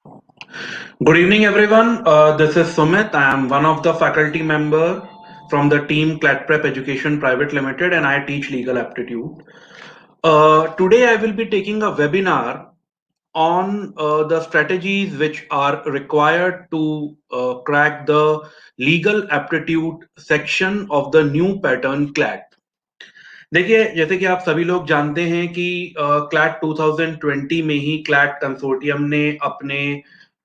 Good evening, everyone. This is Sumit. I am one of the faculty member from the team CLAT Prep Education Private Limited, and I teach legal aptitude. Today, I will be taking a webinar on the strategies which are required to crack the legal aptitude section of the new pattern CLAT. देखिए, जैसे कि आप सभी लोग जानते हैं कि CLAT 2020 में ही क्लैट कंसोर्टियम ने अपने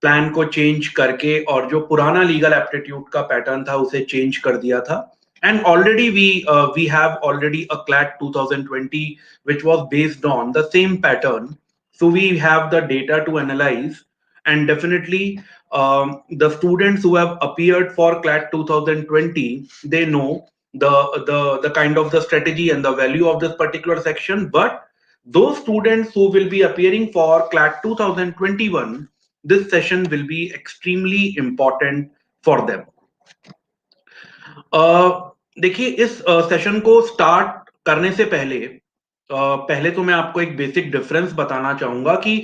प्लान को चेंज करके और जो पुराना लीगल एप्टीट्यूड का पैटर्न था उसे चेंज कर दिया था. And already we have already a CLAT 2020 which was based on the same pattern. So we have the data to analyze, and definitely the students who have appeared for CLAT 2020, they know the kind of the strategy and the value of this particular section. But those students who will be appearing for CLAT 2021, this session will be extremely important for them. देखिए, इस session को start करने से पहले तो मैं आपको एक बेसिक डिफरेंस बताना चाहूंगा कि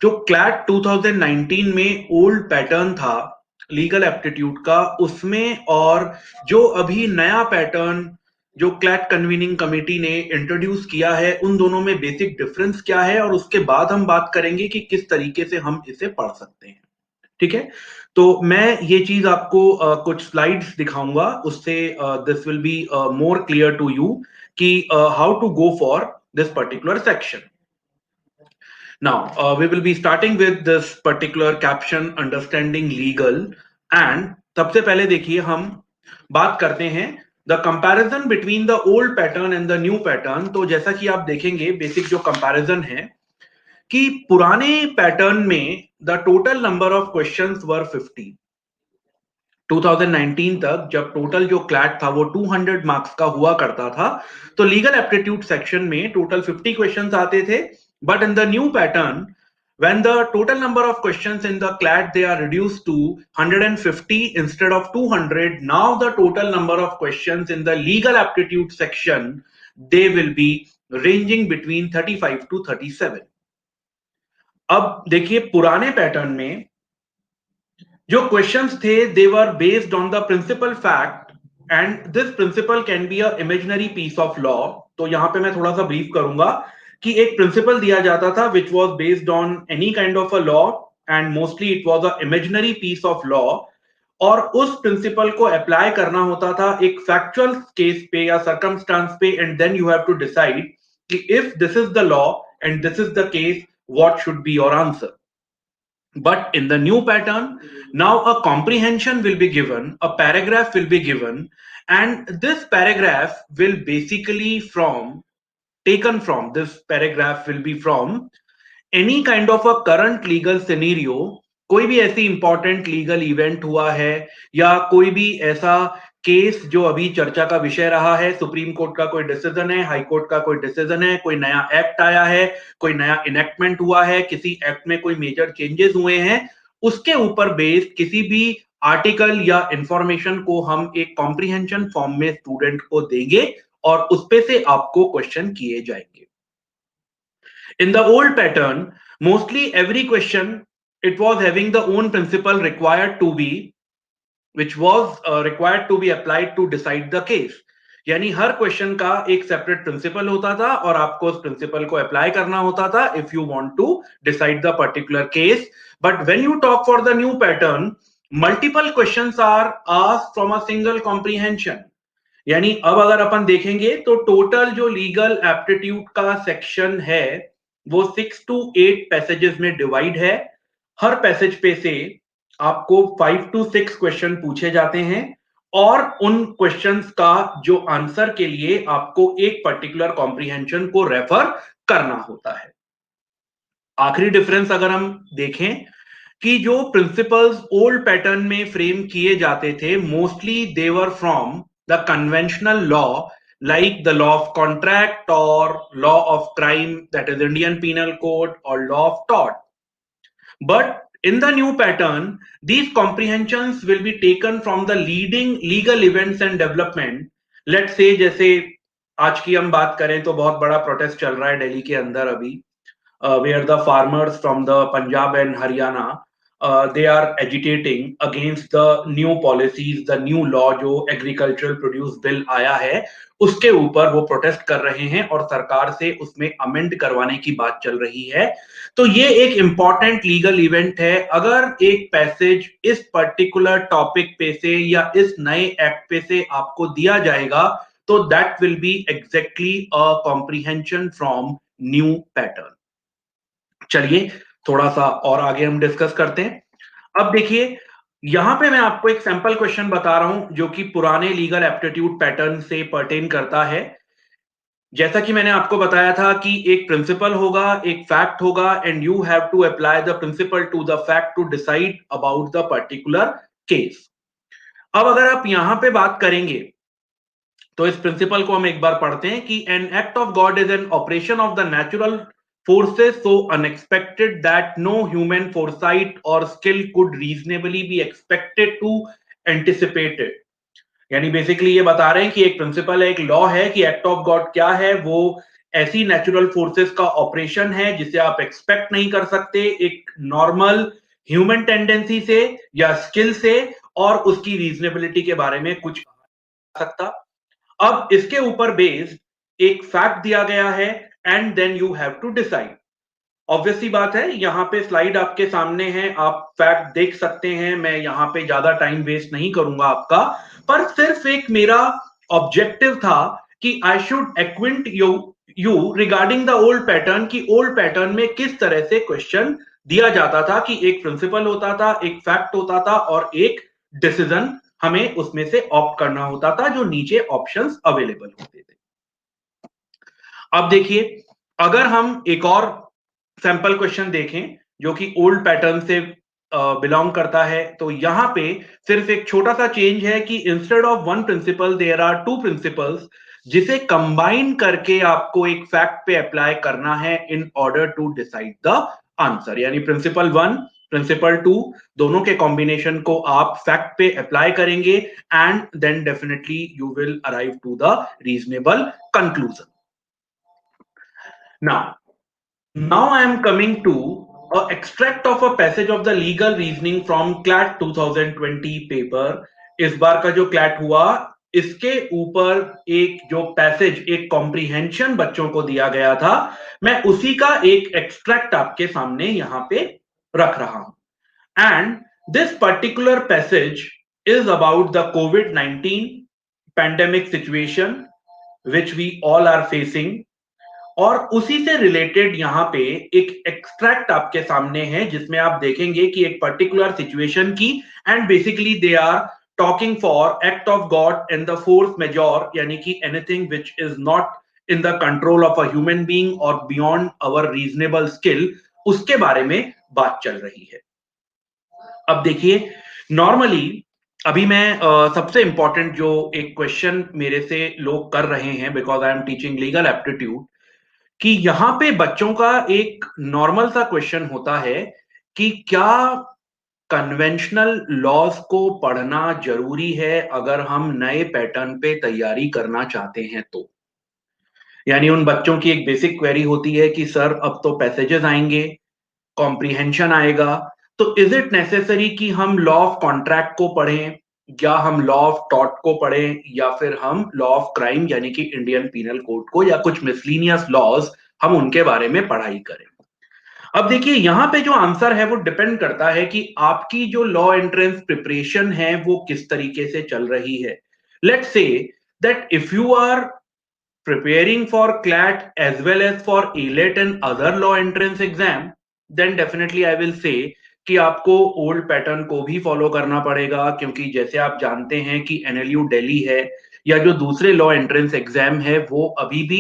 जो क्लैट 2019 में ओल्ड पैटर्न था लीगल एप्टीट्यूड का, उसमें और जो अभी नया पैटर्न जो क्लैट कन्वीनिंग कमेटी ने इंट्रोड्यूस किया है, उन दोनों में बेसिक डिफरेंस क्या है, और उसके बाद हम बात करेंगे कि किस तरीके से हम इसे पढ़ सकते हैं. ठीक है, तो मैं ये चीज आपको कुछ स्लाइड्स दिखाऊंगा, उससे this will be more clear to you कि how to go for this particular section. Now, we will be starting with this particular caption, understanding legal. And सबसे पहले देखिए, हम बात करते हैं the comparison between the old pattern and the new pattern. तो जैसा कि आप देखेंगे, बेसिक जो comparison है कि पुराने पैटर्न में the total number of questions were 50. 2019 तक जब टोटल जो क्लैट था वो 200 मार्क्स का हुआ करता था, तो लीगल एप्टीट्यूड सेक्शन में टोटल 50 क्वेश्चंस आते थे. But in the new pattern, when the total number of questions in the CLAT they are reduced to 150 instead of 200, now the total number of questions in the legal aptitude section, they will be ranging between 35 to 37. अब देखिए, पुराने pattern में जो questions थे they were based on the principle fact, and this principle can be a imaginary piece of law. तो यहां पे मैं थोड़ा सा ब्रीफ करूंगा कि एक प्रिंसिपल दिया जाता था which was based on any kind of a law, and mostly it was a imaginary piece of law, और उस प्रिंसिपल को अप्लाई करना होता था एक फैक्चुअल केस पे या सर्कमस्टांस पे, and then you have to decide कि if this is the law and this is the case, what should be your answer. But in the new pattern, now a comprehension will be given, a paragraph will be given, and this paragraph will basically taken from this paragraph will be from any kind of a current legal scenario. कोई भी ऐसी important legal event हुआ है या कोई भी ऐसा case जो अभी चर्चा का विषय रहा है, सुप्रीम कोर्ट का कोई डिसीजन है, हाई कोर्ट का कोई डिसीजन है, कोई नया एक्ट आया है, कोई नया इनेक्टमेंट हुआ है, किसी एक्ट में कोई मेजर चेंजेस हुए हैं, उसके ऊपर बेस्ड किसी भी आर्टिकल या इंफॉर्मेशन को हम एक कॉम्प्रिहेंशन फॉर्म में स्टूडेंट को देंगे और उस पे से आपको क्वेश्चन किए जाएंगे. In the old pattern, mostly every question it was having the own principle required to be, which was required to be applied to decide the case. यानी हर क्वेश्चन का एक सेपरेट प्रिंसिपल होता था और आपको उस प्रिंसिपल को अप्लाई करना होता था if you want to decide the particular case. But when you talk for the new pattern, multiple questions are asked from a single comprehension. यानी अब अगर अपन देखेंगे तो टोटल जो लीगल एप्टीट्यूड का सेक्शन है वो 6 to 8 पैसेजेस में डिवाइड है. हर पैसेज पे से आपको 5 to 6 क्वेश्चन पूछे जाते हैं और उन क्वेश्चंस का जो आंसर के लिए आपको एक पर्टिकुलर कॉम्प्रिहेंशन को रेफर करना होता है. आखिरी डिफरेंस अगर हम देखें कि जो प्रिंसिपल्स ओल्ड पैटर्न में फ्रेम किए जाते थे, mostly they were from the conventional law, like the law of contract or law of crime, that is Indian Penal Code, or law of tort. But in the new pattern, these comprehensions will be taken from the leading legal events and development. Let's say जैसे आज की हम बात करें तो बहुत बड़ा protest चल रहा है दिल्ली के अंदर अभी, where the farmers from the Punjab and Haryana they are agitating against the new policies, the new law जो एग्रीकल्चरल प्रोड्यूस बिल आया है उसके ऊपर वो प्रोटेस्ट कर रहे हैं और सरकार से उसमें अमेंड करवाने की बात चल रही है। तो ये एक इंपॉर्टेंट लीगल इवेंट है। अगर एक पैसेज इस पर्टिकुलर टॉपिक पे से या इस नए एक्ट पे से आपको दिया जाएगा तो that will be exactly a comprehension from new pattern. चलिए थोड़ा सा और आगे हम डिस्कस करते हैं। अब देखिए यहां पे मैं आपको एक सैंपल क्वेश्चन बता रहा हूं जो कि पुराने लीगल एप्टीट्यूड पैटर्न से पर्टेन करता है। जैसा कि मैंने आपको बताया था कि एक प्रिंसिपल होगा, एक फैक्ट होगा and you have to apply the principle to the fact to decide about the particular case. अब अगर आप यहां पे बात करेंगे तो इस प्रिंसिपल को हम एक बार पढ़ते हैं कि an act of God is an operation of the natural forces so unexpected that no human foresight or skill could reasonably be expected to anticipate it। यानी बेसिकली ये बता रहे हैं कि एक प्रिंसिपल है, एक लॉ है कि एक्ट ऑफ गॉड क्या है, वो ऐसी नेचुरल फोर्सेस का ऑपरेशन है जिसे आप एक्सपेक्ट नहीं कर सकते एक नॉर्मल ह्यूमन टेंडेंसी से या स्किल से, और उसकी रीजनेबिलिटी के बारे में कुछ सकता। अब इसके ऊपर बेस्ड एक फैक्ट दिया गया है and then you have to decide. Obviously बात है, यहां पे स्लाइड आपके सामने है, आप फैक्ट देख सकते हैं, मैं यहां पे ज्यादा टाइम वेस्ट नहीं करूंगा आपका, पर सिर्फ एक मेरा ऑब्जेक्टिव था कि I should acquaint you regarding the old pattern की ओल्ड पैटर्न में किस तरह से क्वेश्चन दिया जाता था कि एक प्रिंसिपल होता था, एक फैक्ट होता था और एक डिसीजन हमें उसमें से ऑप्ट करना होता था जो नीचे ऑप्शंस अवेलेबल होते थे। अब देखिए अगर हम एक और सैंपल क्वेश्चन देखें जो कि ओल्ड पैटर्न से बिलोंग करता है, तो यहां पे सिर्फ एक छोटा सा चेंज है कि instead of one principle there are two principles जिसे कंबाइन करके आपको एक फैक्ट पे अप्लाई करना है in order to decide the answer. यानी प्रिंसिपल वन, प्रिंसिपल टू, दोनों के कॉम्बिनेशन को आप फैक्ट पे अप्लाई करेंगे and then definitely you will arrive to the reasonable conclusion. Now I am coming to a extract of a passage of the legal reasoning from CLAT 2020 paper. इस बार का जो CLAT हुआ इसके ऊपर एक जो पैसेज, एक कॉम्प्रिहेंशन बच्चों को दिया गया था, मैं उसी का एक एक्सट्रैक्ट आपके सामने यहां पे रख रहा हूं। And this particular passage is about the COVID-19 pandemic situation which we all are facing, और उसी से रिलेटेड यहां पे एक एक्सट्रैक्ट आपके सामने है जिसमें आप देखेंगे कि एक पर्टिकुलर सिचुएशन की and basically they are talking for act of God in the force majeure, यानी कि anything which is not in the control of a human being और बियॉन्ड आवर रीजनेबल स्किल, उसके बारे में बात चल रही है। अब देखिए नॉर्मली अभी मैं सबसे इंपॉर्टेंट जो एक क्वेश्चन मेरे से लोग कर रहे हैं because I am teaching legal aptitude, कि यहां पे बच्चों का एक नॉर्मल सा क्वेश्चन होता है कि क्या कन्वेंशनल लॉज को पढ़ना जरूरी है अगर हम नए पैटर्न पे तैयारी करना चाहते हैं तो। यानी उन बच्चों की एक बेसिक क्वेरी होती है कि सर अब तो पैसेजेस आएंगे, कॉम्प्रिहेंशन आएगा, तो इज इट नेसेसरी कि हम लॉ ऑफ कॉन्ट्रैक्ट को पढ़ें, या हम लॉ ऑफ टॉर्ट को पढ़ें, या फिर हम लॉ ऑफ क्राइम यानी कि इंडियन पीनल कोड को या कुछ मिसलीनियस लॉज हम उनके बारे में पढ़ाई करें। अब देखिए यहां पे जो आंसर है वो डिपेंड करता है कि आपकी जो लॉ एंट्रेंस प्रिपरेशन है वो किस तरीके से चल रही है। Let's say that if you are preparing for CLAT as well as for ALET and other law entrance exam, then definitely I will say कि आपको ओल्ड पैटर्न को भी फॉलो करना पड़ेगा, क्योंकि जैसे आप जानते हैं कि NLU दिल्ली है या जो दूसरे लॉ एंट्रेंस एग्जाम है वो अभी भी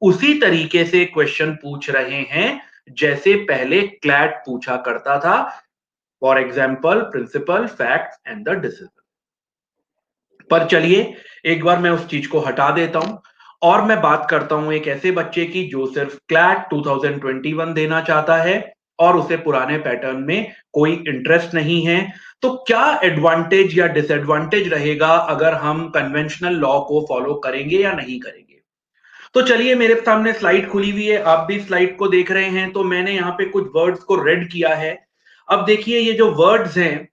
उसी तरीके से क्वेश्चन पूछ रहे हैं जैसे पहले CLAT पूछा करता था, for example principle, facts and the decision. पर चलिए एक बार मैं उस चीज को हटा देता हूं और मैं बात करता हूं एक ऐसे बच्चे की जो सिर्फ क्लैट 2021 देना चाहता है और उसे पुराने पैटर्न में कोई इंटरेस्ट नहीं है। तो क्या एडवांटेज या डिसएडवांटेज रहेगा अगर हम कन्वेंशनल लॉ को फॉलो करेंगे या नहीं करेंगे। तो चलिए मेरे सामने स्लाइड खुली हुई है, आप भी स्लाइड को देख रहे हैं, तो मैंने यहाँ पे कुछ वर्ड्स को रेड किया है। अब देखिए ये जो वर्ड्स हैं,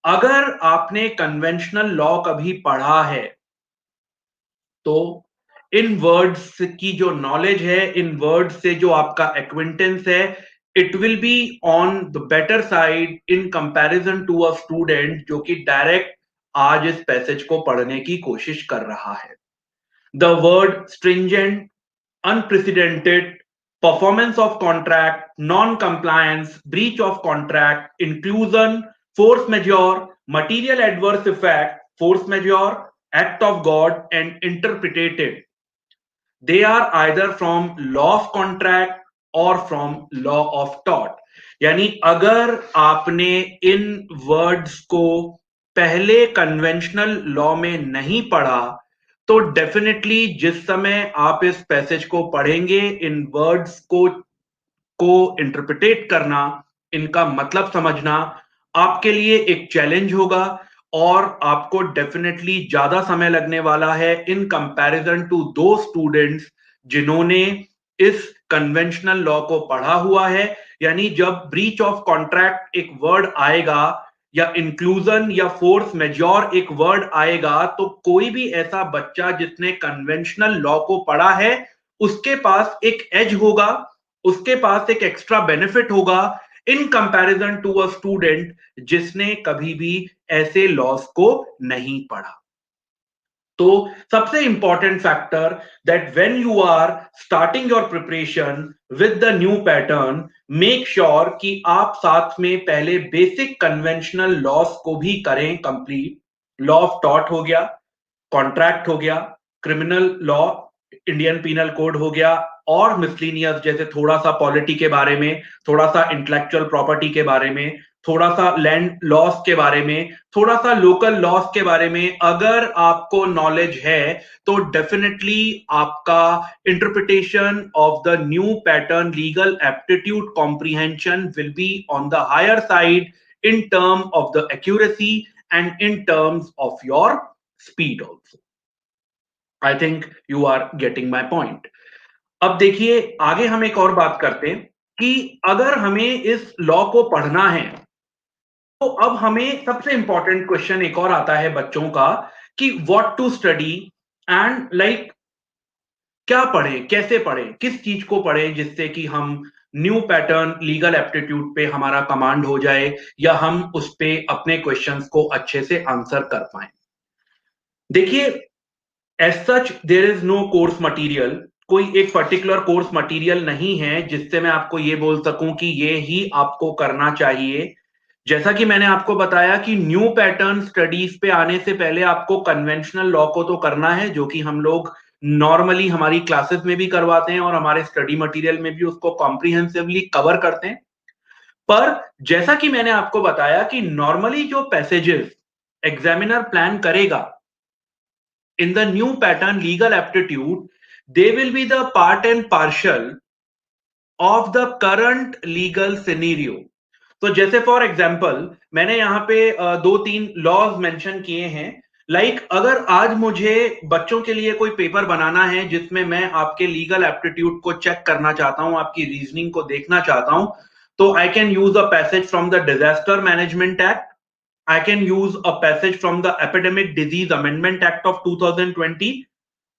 अगर आपने कन्वेंशनल लॉ कभी पढ़ा है तो इन वर्ड्स की जो नॉलेज है, इन वर्ड्स से जो आपका एक्विंटेंस है, it will be on the better side in comparison to a student जो कि डायरेक्ट आज इस पैसेज को पढ़ने की कोशिश कर रहा है। The word stringent, unprecedented, performance of contract, non-compliance, breach of contract, inclusion, force majeure, material adverse effect, force majeure, act of God, and interpreted. They are either from law of contract or from law of tort. यानी अगर आपने इन words को पहले conventional law में नहीं पढ़ा तो definitely जिस समय आप इस पैसेज को पढ़ेंगे इन वर्ड्स को इंटरप्रिटेट करना, इनका मतलब समझना आपके लिए एक चैलेंज होगा और आपको डेफिनेटली ज्यादा समय लगने वाला है इन कंपैरिजन टू दो स्टूडेंट्स जिन्होंने इस कन्वेंशनल लॉ को पढ़ा हुआ है। यानी जब ब्रीच ऑफ कॉन्ट्रैक्ट एक वर्ड आएगा या इंक्लूजन या फोर्स मेजॉर एक वर्ड आएगा तो कोई भी ऐसा बच्चा जिसने कन्वेंशनल लॉ को पढ़ा है उसके पास एक एज होगा, उसके पास एक एक्स्ट्रा बेनिफिट होगा in comparison to a student जिसने कभी भी ऐसे लॉस को नहीं पढ़ा। तो सबसे important factor that when you are starting your preparation with the new pattern, make sure कि आप साथ में पहले बेसिक कन्वेंशनल लॉस को भी करें कंप्लीट। लॉ ऑफ टॉर्ट हो गया, कॉन्ट्रैक्ट हो गया, criminal law, Indian penal code हो गया और मिसलिनियस जैसे थोड़ा सा पॉलिटी के बारे में, थोड़ा सा इंटेलेक्चुअल प्रॉपर्टी के बारे में, थोड़ा सा लैंड लॉस के बारे में, थोड़ा सा लोकल लॉस के बारे में अगर आपको नॉलेज है तो डेफिनेटली आपका interpretation of the new pattern legal aptitude comprehension will be on the higher side in terms of the accuracy and in terms of your speed also. I think you are getting my point. अब देखिए आगे हम एक और बात करते हैं कि अगर हमें इस लॉ को पढ़ना है तो अब हमें सबसे इंपॉर्टेंट क्वेश्चन एक और आता है बच्चों का कि what to study and like क्या पढ़ें, कैसे पढ़ें, किस चीज को पढ़ें जिससे कि हम न्यू पैटर्न लीगल एप्टीट्यूड पे हमारा कमांड हो जाए या हम उस पे अपने क्वेश्चंस को अच्छे से आंसर कर पाए। देखिए as such there is no course material, कोई एक पर्टिकुलर कोर्स मटेरियल नहीं है जिससे मैं आपको ये बोल सकूं कि ये ही आपको करना चाहिए। जैसा कि मैंने आपको बताया कि न्यू पैटर्न स्टडीज पे आने से पहले आपको कन्वेंशनल लॉ को तो करना है जो कि हम लोग नॉर्मली हमारी क्लासेस में भी करवाते हैं और हमारे स्टडी मटेरियल में भी उसको कॉम्प्रिहेंसिवली कवर करते हैं। पर जैसा कि मैंने आपको बताया कि नॉर्मली जो पैसेजेस एग्जामिनर प्लान करेगा in the new pattern legal aptitude, they will be the part and parcel of the current legal scenario. तो जैसे फॉर एग्जाम्पल मैंने यहाँ पे दो तीन लॉज मेंशन किए हैं। लाइक अगर आज मुझे बच्चों के लिए कोई पेपर बनाना है जिसमें मैं आपके लीगल एप्टीट्यूड को चेक करना चाहता हूं, आपकी रीजनिंग को देखना चाहता हूं, तो I can use a passage from the disaster management act, I can use a passage from the Epidemic Disease Amendment Act of 2020,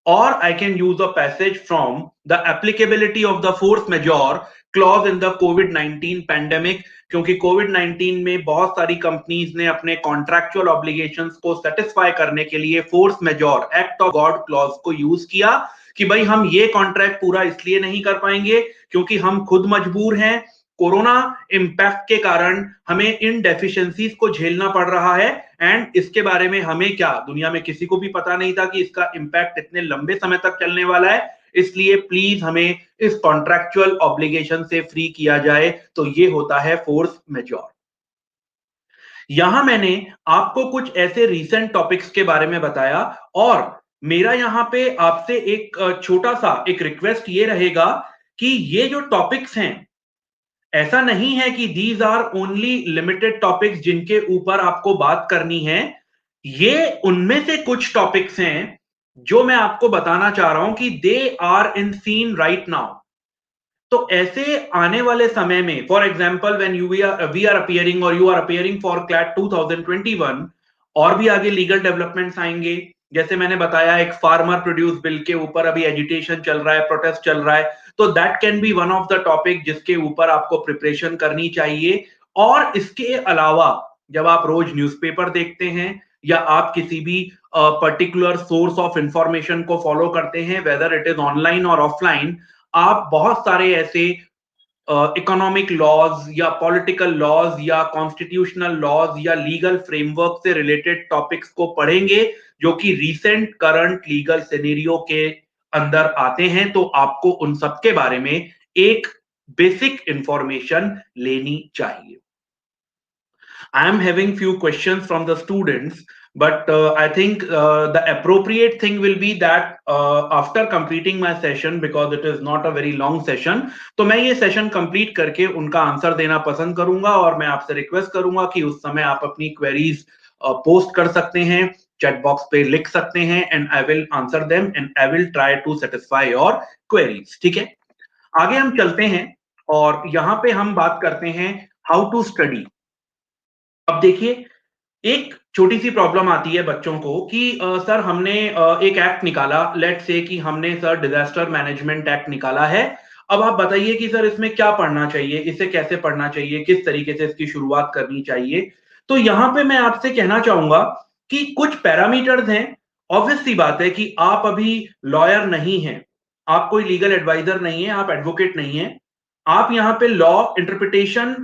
or I can use a passage from the applicability of the force majeure clause in the COVID-19 pandemic, क्योंकि COVID-19 में बहुत सारी companies ने अपने contractual obligations को satisfy करने के लिए force majeure act of God clause को यूज किया कि भाई हम ये कॉन्ट्रैक्ट पूरा इसलिए नहीं कर पाएंगे क्योंकि हम खुद मजबूर हैं, कोरोना इंपैक्ट के कारण हमें इन डेफिशिएंसीज को झेलना पड़ रहा है एंड इसके बारे में हमें क्या दुनिया में किसी को भी पता नहीं था कि इसका इंपैक्ट इतने लंबे समय तक चलने वाला है, इसलिए प्लीज हमें इस कॉन्ट्रैक्चुअल ऑब्लिगेशन से फ्री किया जाए। तो ये होता है फोर्स मेजॉर। यहां मैंने आपको कुछ ऐसे रीसेंट टॉपिक्स के बारे में बताया और मेरा यहां पे आपसे एक छोटा सा एक रिक्वेस्ट ये रहेगा कि ये जो टॉपिक्स हैं ऐसा नहीं है कि these are only limited topics जिनके ऊपर आपको बात करनी है। ये उनमें से कुछ टॉपिक्स हैं जो मैं आपको बताना चाह रहा हूं कि they are in scene right now. तो ऐसे आने वाले समय में, for example when we are appearing और you are appearing for CLAT 2021, और भी आगे लीगल डेवलपमेंट्स आएंगे। जैसे मैंने बताया, एक फार्मर प्रोड्यूस बिल के ऊपर अभी एजिटेशन चल रहा है, प्रोटेस्ट चल रहा है, तो that can be one of the topic जिसके ऊपर आपको प्रिपरेशन करनी चाहिए। और इसके अलावा जब आप रोज न्यूज़पेपर देखते हैं या आप किसी भी पर्टिकुलर सोर्स ऑफ इंफॉर्मेशन को फॉलो करते हैं, वेदर इट इज ऑनलाइन और ऑफलाइन, आप बहुत सारे ऐसे इकोनॉमिक लॉज या पॉलिटिकल लॉज या कॉन्स्टिट्यूशनल लॉज या लीगल फ्रेमवर्क से रिलेटेड टॉपिक्स को पढ़ेंगे जो कि रीसेंट करंट लीगल सिनेरियो के अंदर आते हैं। तो आपको उन सब के बारे में एक बेसिक इंफॉर्मेशन लेनी चाहिए। I am having few questions from the students, but I think the appropriate thing will be that after completing my session, because it is not a very long session, तो मैं ये session complete करके उनका answer देना पसंद करूंगा, और मैं आपसे रिक्वेस्ट करूंगा कि उस समय आप अपनी क्वेरीज पोस्ट कर सकते हैं, चैट बॉक्स पे लिख सकते हैं, and I will answer them and I will try to satisfy your queries. ठीक है, आगे हम चलते हैं और यहाँ पे हम बात करते हैं हाउ टू स्टडी। अब देखिए, एक छोटी सी प्रॉब्लम आती है बच्चों को कि सर हमने एक एक्ट निकाला, लेट से कि हमने सर डिजास्टर मैनेजमेंट एक्ट निकाला है। अब आप बताइए कि सर इसमें क्या पढ़ना चाहिए, इसे कैसे पढ़ना चाहिए, किस तरीके से इसकी शुरुआत करनी चाहिए। तो यहां पे मैं आपसे कहना चाहूंगा कि कुछ पैरामीटर्स हैं। ऑब्वियस सी बात है कि आप अभी लॉयर नहीं हैं, आप कोई लीगल एडवाइजर नहीं है, आप एडवोकेट नहीं है, आप यहाँ पे law interpretation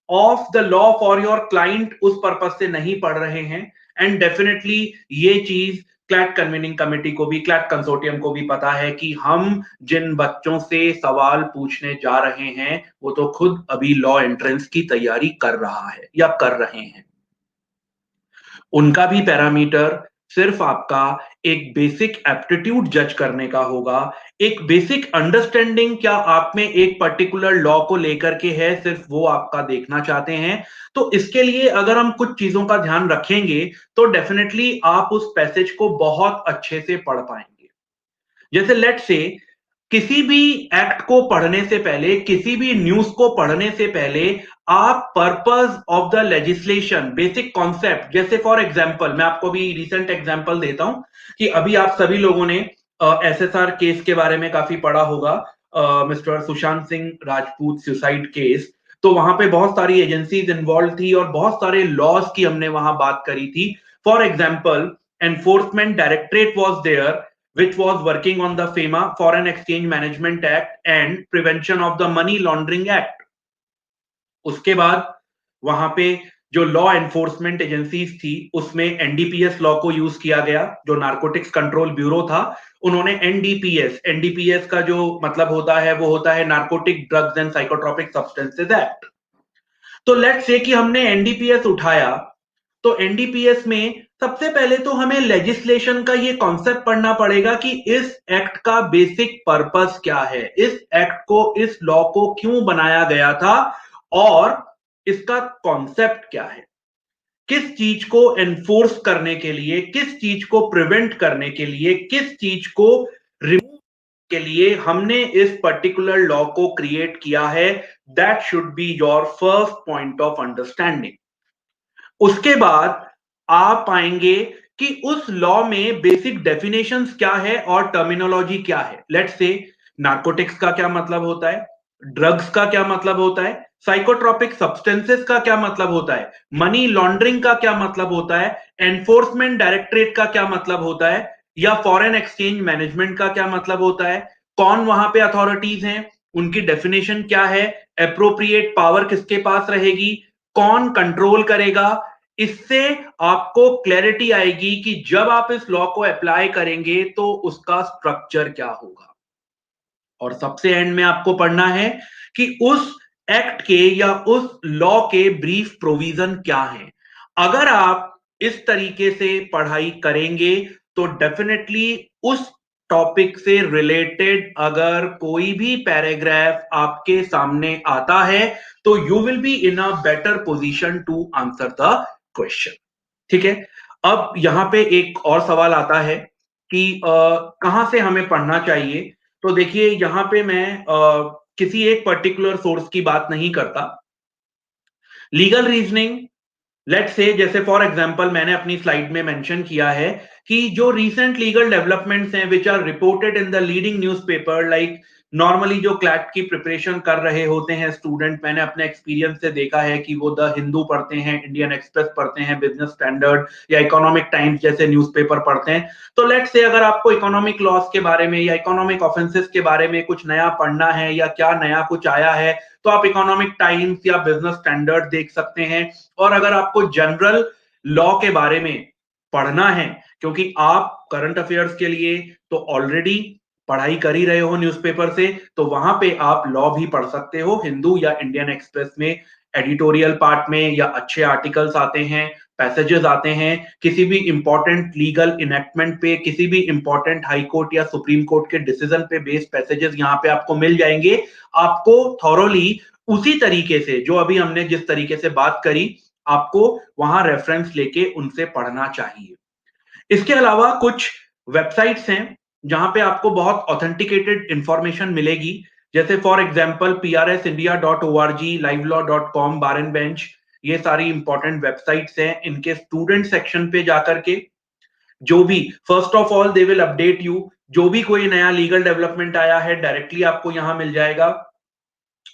of the law for your client उस पर्पज से नहीं पढ़ रहे हैं। एंड डेफिनेटली ये चीज क्लैट कन्वीनिंग कमेटी को भी, क्लैट कंसोर्टियम को भी पता है कि हम जिन बच्चों से सवाल पूछने जा रहे हैं वो तो खुद अभी लॉ एंट्रेंस की तैयारी कर रहा है या कर रहे हैं। उनका भी पैरामीटर सिर्फ आपका एक बेसिक एप्टीट्यूड जज करने का होगा, एक बेसिक अंडरस्टैंडिंग क्या आप में एक पर्टिकुलर लॉ को लेकर के है, सिर्फ वो आपका देखना चाहते हैं। तो इसके लिए अगर हम कुछ चीजों का ध्यान रखेंगे तो डेफिनेटली आप उस पैसेज को बहुत अच्छे से पढ़ पाएंगे। जैसे लेट से किसी भी एक्ट को पढ़ने से पहले, किसी भी न्यूज को पढ़ने से पहले आप purpose of the legislation, basic concept, जैसे फॉर एग्जांपल मैं आपको भी रिसेंट एग्जांपल देता हूं कि अभी आप सभी लोगों ने एसएसआर केस के बारे में काफी पढ़ा होगा, mister Sushant Singh Rajput suicide case. तो वहां पे बहुत सारी एजेंसीज इन्वॉल्व थी और बहुत सारे लॉज की हमने वहां बात करी थी। For example, enforcement directorate was there which was working on the FEMA Foreign Exchange Management Act and Prevention of the Money Laundering Act। उसके बाद वहां पे जो लॉ एनफोर्समेंट एजेंसीज थी उसमें एनडीपीएस लॉ को यूज किया गया, जो नारकोटिक्स कंट्रोल ब्यूरो था उन्होंने एनडीपीएस का जो मतलब होता है वो होता है narcotic drugs and psychotropic substances act. तो लेट्स से कि हमने एनडीपीएस उठाया, तो एनडीपीएस में सबसे पहले तो हमें लेजिस्लेशन का ये कॉन्सेप्ट पढ़ना पड़ेगा कि इस एक्ट का बेसिक पर्पस क्या है, इस एक्ट को, इस लॉ को क्यों बनाया गया था और इसका कॉन्सेप्ट क्या है, किस चीज को एनफोर्स करने के लिए, किस चीज को प्रिवेंट करने के लिए, किस चीज को रिमूव के लिए हमने इस पर्टिकुलर लॉ को क्रिएट किया है। That should be your first point of understanding. उसके बाद आप पाएंगे कि उस लॉ में बेसिक डेफिनेशंस क्या है और टर्मिनोलॉजी क्या है। लेट्स से नार्कोटिक्स का क्या मतलब होता है, ड्रग्स का क्या मतलब होता है, साइकोट्रोपिक सब्सटेंसेस का क्या मतलब होता है, मनी लॉन्ड्रिंग का क्या मतलब होता है, एनफोर्समेंट डायरेक्टरेट का क्या मतलब होता है, या फॉरेन एक्सचेंज मैनेजमेंट का क्या मतलब होता है, कौन वहां पे अथॉरिटीज हैं, उनकी डेफिनेशन क्या है, एप्रोप्रिएट पावर किसके पास रहेगी, कौन कंट्रोल करेगा। इससे आपको क्लैरिटी आएगी कि जब आप इस लॉ को अप्लाई करेंगे तो उसका स्ट्रक्चर क्या होगा। और सबसे एंड में आपको पढ़ना है कि उस एक्ट के या उस लॉ के ब्रीफ प्रोविजन क्या है। अगर आप इस तरीके से पढ़ाई करेंगे तो डेफिनेटली उस टॉपिक से रिलेटेड अगर कोई भी पैराग्राफ आपके सामने आता है तो you will be in a better position to answer the question. ठीक है, अब यहां पे एक और सवाल आता है कि कहां से हमें पढ़ना चाहिए। तो देखिए, यहाँ पे मैं किसी एक पर्टिकुलर सोर्स की बात नहीं करता। लीगल रीजनिंग, लेट्स से, जैसे फॉर एग्जांपल मैंने अपनी स्लाइड में मेंशन किया है कि जो रीसेंट लीगल डेवलपमेंट्स हैं which are reported in the leading newspaper, like normally जो क्लैट की प्रिपरेशन कर रहे होते हैं स्टूडेंट, मैंने अपने एक्सपीरियंस से देखा है कि वो द हिंदू पढ़ते हैं, इंडियन एक्सप्रेस पढ़ते हैं, बिजनेस स्टैंडर्ड या इकोनॉमिक टाइम्स जैसे न्यूज़पेपर पढ़ते हैं। तो लेट्स से अगर आपको इकोनॉमिक लॉस के बारे में या इकोनॉमिक ऑफेंसेस के बारे में कुछ नया पढ़ना है या क्या नया कुछ आया है, तो आप इकोनॉमिक टाइम्स या बिजनेस स्टैंडर्ड देख सकते हैं। और अगर आपको जनरल लॉ के बारे में पढ़ना है, क्योंकि आप करंट अफेयर्स के लिए तो ऑलरेडी पढ़ाई कर ही रहे हो न्यूज़पेपर से, तो वहां पे आप लॉ भी पढ़ सकते हो। हिंदू या इंडियन एक्सप्रेस में एडिटोरियल पार्ट में या अच्छे आर्टिकल्स आते हैं, पैसेजेस आते हैं, किसी भी इंपॉर्टेंट लीगल इनेक्टमेंट पे, किसी भी इंपॉर्टेंट हाई कोर्ट या सुप्रीम कोर्ट के डिसीजन पे बेस्ड पैसेजेस यहाँ पे आपको मिल जाएंगे। आपको थॉरोली उसी तरीके से जो अभी हमने जिस तरीके से बात करी, आपको वहां रेफरेंस लेके उनसे पढ़ना चाहिए। इसके अलावा कुछ वेबसाइट्स हैं जहां पे आपको बहुत ऑथेंटिकेटेड इंफॉर्मेशन मिलेगी, जैसे for example prsindia.org, livelawcom, bar and bench, ये सारी इंपॉर्टेंट वेबसाइट्स हैं। इनके स्टूडेंट सेक्शन पे जाकर के जो भी, first of all they will update you, जो भी कोई नया लीगल डेवलपमेंट आया है डायरेक्टली आपको यहां मिल जाएगा।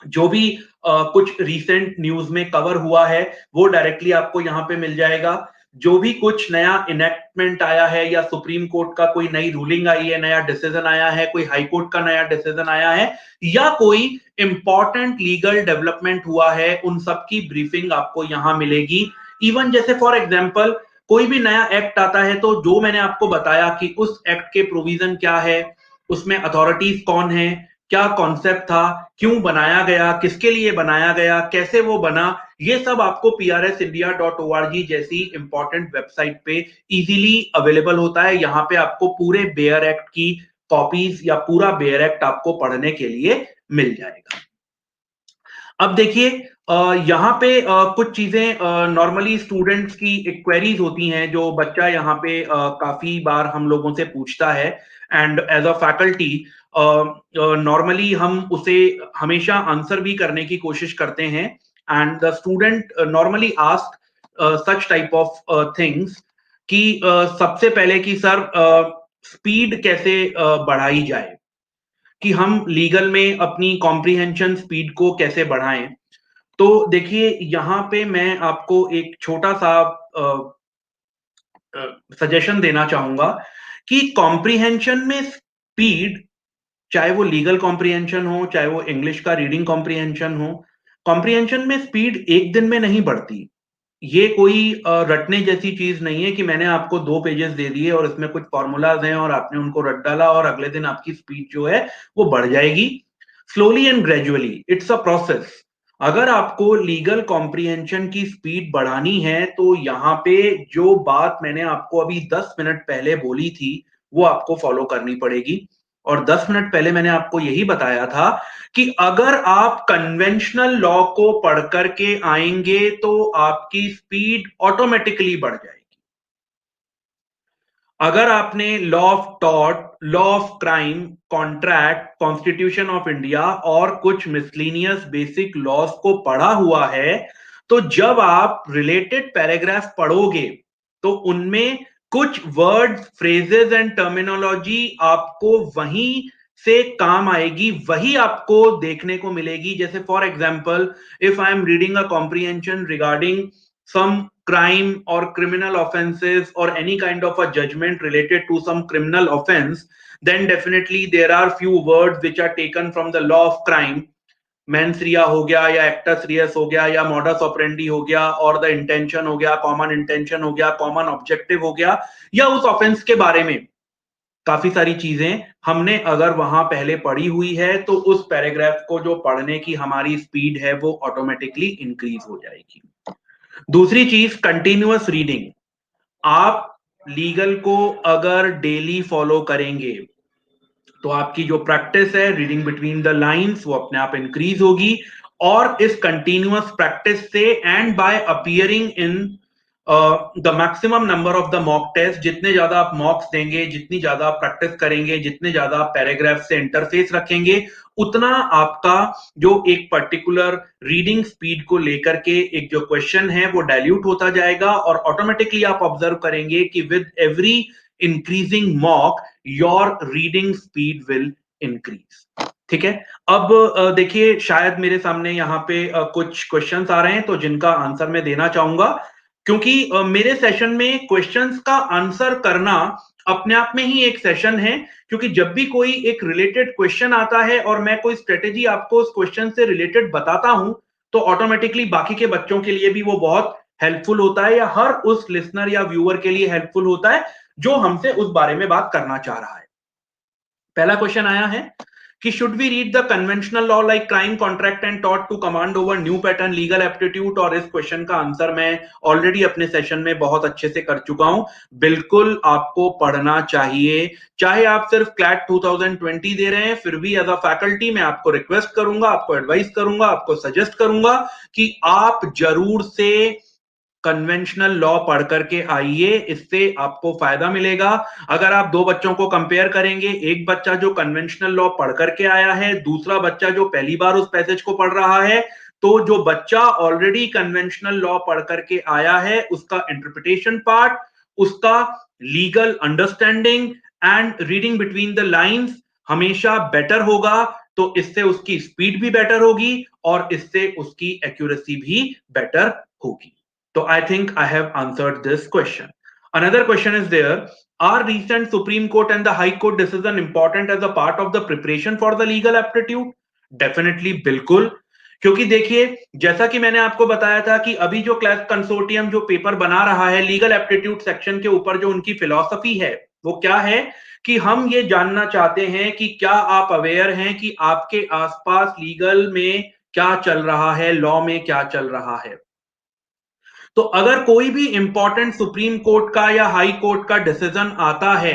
जो भी कुछ रीसेंट न्यूज में कवर हुआ है वो डायरेक्टली आपको यहाँ पे मिल जाएगा। जो भी कुछ नया इनेक्टमेंट आया है या सुप्रीम कोर्ट का कोई नई रूलिंग आई है, नया डिसीजन आया है, कोई हाई कोर्ट का नया डिसीजन आया है, या कोई इंपॉर्टेंट लीगल डेवलपमेंट हुआ है, उन सब की ब्रीफिंग आपको यहाँ मिलेगी। इवन जैसे फॉर एग्जाम्पल कोई भी नया एक्ट आता है, तो जो मैंने आपको बताया कि उस एक्ट के प्रोविजन क्या है, उसमें अथॉरिटीज कौन है, क्या कॉन्सेप्ट था, क्यों बनाया गया, किसके लिए बनाया गया, कैसे वो बना, ये सब आपको prsindia.org जैसी इंपॉर्टेंट वेबसाइट पे इजीली अवेलेबल होता है। यहाँ पे आपको पूरे बेयर एक्ट की कॉपीज या पूरा बेयर एक्ट आपको पढ़ने के लिए मिल जाएगा। अब देखिए, यहाँ पे कुछ चीजें नॉर्मली स्टूडेंट्स की क्वेरीज होती हैं जो बच्चा यहाँ पे काफी बार हम लोगों से पूछता है, and as a faculty normally हम उसे हमेशा आंसर भी करने की कोशिश करते हैं। And the student normally ask such type of things कि सबसे पहले कि सर स्पीड कैसे बढ़ाई जाए, कि हम लीगल में अपनी कॉम्प्रिहेंशन स्पीड को कैसे बढ़ाएं। तो देखिए, यहाँ पे मैं आपको एक छोटा सा सजेशन देना चाहूंगा कि कॉम्प्रिहेंशन में स्पीड, चाहे वो लीगल कॉम्प्रिहेंशन हो, चाहे वो इंग्लिश का रीडिंग कॉम्प्रिहेंशन हो, कॉम्प्रिहेंशन में स्पीड एक दिन में नहीं बढ़ती। ये कोई रटने जैसी चीज नहीं है कि मैंने आपको 2 पेजेस दे दिए और इसमें कुछ फॉर्मूलाज हैं और आपने उनको रट डाला और अगले दिन आपकी स्पीड जो है वो बढ़ जाएगी। Slowly and gradually, it's a process. अगर आपको लीगल कॉम्प्रिहेंशन की स्पीड बढ़ानी है, तो यहाँ पे जो बात मैंने आपको अभी 10 मिनट पहले बोली थी वो आपको फॉलो करनी पड़ेगी। और 10 मिनट पहले मैंने आपको यही बताया था कि अगर आप कन्वेंशनल लॉ को पढ़ करके आएंगे तो आपकी स्पीड ऑटोमेटिकली बढ़ जाएगी। अगर आपने law of tort, law of crime, contract, constitution of India और कुछ मिसलिनियस बेसिक लॉज को पढ़ा हुआ है, तो जब आप रिलेटेड पैराग्राफ पढ़ोगे तो उनमें कुछ वर्ड्स, फ्रेजेस एंड टर्मिनोलॉजी आपको वहीं से काम आएगी, वही आपको देखने को मिलेगी। जैसे for example, if I am reading a comprehension regarding some crime or criminal offenses or any kind of a judgment related to some criminal offense, then definitely there are few words which are taken from the law of crime. mens rea हो गया या actus reus हो गया या modus operandi हो गया और the intention हो गया, common intention हो गया, common objective हो गया, या उस offense के बारे में काफी सारी चीजें हमने अगर वहां पहले पढ़ी हुई है तो उस पैराग्राफ को जो पढ़ने की हमारी स्पीड है वो ऑटोमेटिकली इंक्रीज हो जाएगी। दूसरी चीज, कंटिन्यूअस रीडिंग। आप लीगल को अगर डेली फॉलो करेंगे तो आपकी जो प्रैक्टिस है रीडिंग बिटवीन द लाइंस वो अपने आप इंक्रीज होगी। और इस कंटिन्यूअस प्रैक्टिस से and by appearing in the maximum number of the mock test, जितने ज्यादा आप मॉक्स देंगे, जितनी ज्यादा आप प्रैक्टिस करेंगे, जितने ज्यादा आप पैराग्राफ से इंटरफेस रखेंगे, उतना आपका जो एक पर्टिकुलर रीडिंग स्पीड को लेकर के एक जो क्वेश्चन है वो डाइल्यूट होता जाएगा, और ऑटोमेटिकली आप ऑब्जर्व करेंगे कि with every increasing mock your reading speed will increase. ठीक है। अब देखिए, शायद मेरे सामने यहाँ पे कुछ क्वेश्चंस आ रहे हैं तो जिनका आंसर मैं देना चाहूंगा, क्योंकि मेरे सेशन में क्वेश्चंस का आंसर करना अपने आप में ही एक सेशन है, क्योंकि जब भी कोई एक रिलेटेड क्वेश्चन आता है और मैं कोई स्ट्रेटेजी आपको उस क्वेश्चन से रिलेटेड बताता हूं, तो ऑटोमेटिकली बाकी के बच्चों के लिए भी वो बहुत हेल्पफुल होता है, या हर उस लिसनर या व्यूअर के लिए हेल्पफुल होता है जो हमसे उस बारे में बात करना चाह रहा है। पहला क्वेश्चन आया है कि should we read the conventional law like crime, contract and tort to command over new pattern legal aptitude? और इस क्वेश्चन का आंसर मैं ऑलरेडी अपने सेशन में बहुत अच्छे से कर चुका हूं। बिल्कुल आपको पढ़ना चाहिए, चाहे आप सिर्फ क्लैट 2020 दे रहे हैं, फिर भी एज अ फैकल्टी मैं आपको रिक्वेस्ट करूंगा, आपको एडवाइस करूंगा, आपको सजेस्ट करूंगा कि आप जरूर से कन्वेंशनल लॉ पढ़ करके आइए, इससे आपको फायदा मिलेगा। अगर आप दो बच्चों को कंपेयर करेंगे, एक बच्चा जो कन्वेंशनल लॉ पढ़ करके आया है, दूसरा बच्चा जो पहली बार उस पैसेज को पढ़ रहा है, तो जो बच्चा ऑलरेडी कन्वेंशनल लॉ पढ़ करके आया है उसका इंटरप्रिटेशन पार्ट, उसका legal understanding and reading between the lines हमेशा बेटर होगा। तो इससे उसकी स्पीड भी बेटर होगी और इससे उसकी एक्यूरेसी भी बेटर होगी। So I think I have answered this question. Another question is there. Are recent Supreme Court and the High Court decision important as a part of the preparation for the legal aptitude? Definitely, बिल्कुल। क्योंकि देखिए, जैसा कि मैंने आपको बताया था कि अभी जो क्लास कंसोर्टियम जो पेपर बना रहा है लीगल एप्टीट्यूड सेक्शन के ऊपर, जो उनकी फिलॉसफी है वो क्या है कि हम ये जानना चाहते हैं कि क्या आप अवेयर हैं कि आपके आसपास लीगल में क्या चल रहा है, लॉ में क्या चल रहा है। तो अगर कोई भी इंपॉर्टेंट सुप्रीम कोर्ट का या हाई कोर्ट का डिसीजन आता है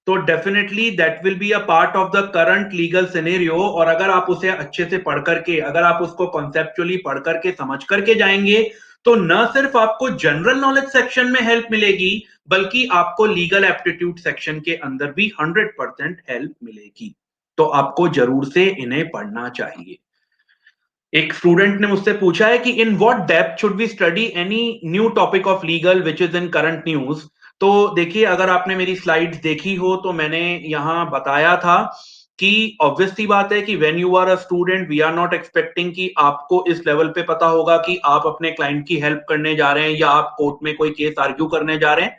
तो definitely that will be a part of the current legal scenario, और अगर आप उसे अच्छे से पढ़ करके, अगर आप उसको कॉन्सेप्चुअली पढ़ करके समझ करके जाएंगे, तो न सिर्फ आपको जनरल नॉलेज सेक्शन में हेल्प मिलेगी, बल्कि आपको लीगल एप्टीट्यूड सेक्शन के अंदर भी 100% हेल्प मिलेगी। तो आपको जरूर से इन्हें पढ़ना चाहिए। एक स्टूडेंट ने मुझसे पूछा है कि in what depth should we study any new topic of legal which is in current news. तो देखिए, अगर आपने मेरी स्लाइड्स देखी हो तो मैंने यहां बताया था कि ऑब्वियस सी बात है कि when you are a student we are not expecting कि आपको इस लेवल पे पता होगा कि आप अपने क्लाइंट की हेल्प करने जा रहे हैं या आप कोर्ट में कोई केस आर्ग्यू करने जा रहे हैं।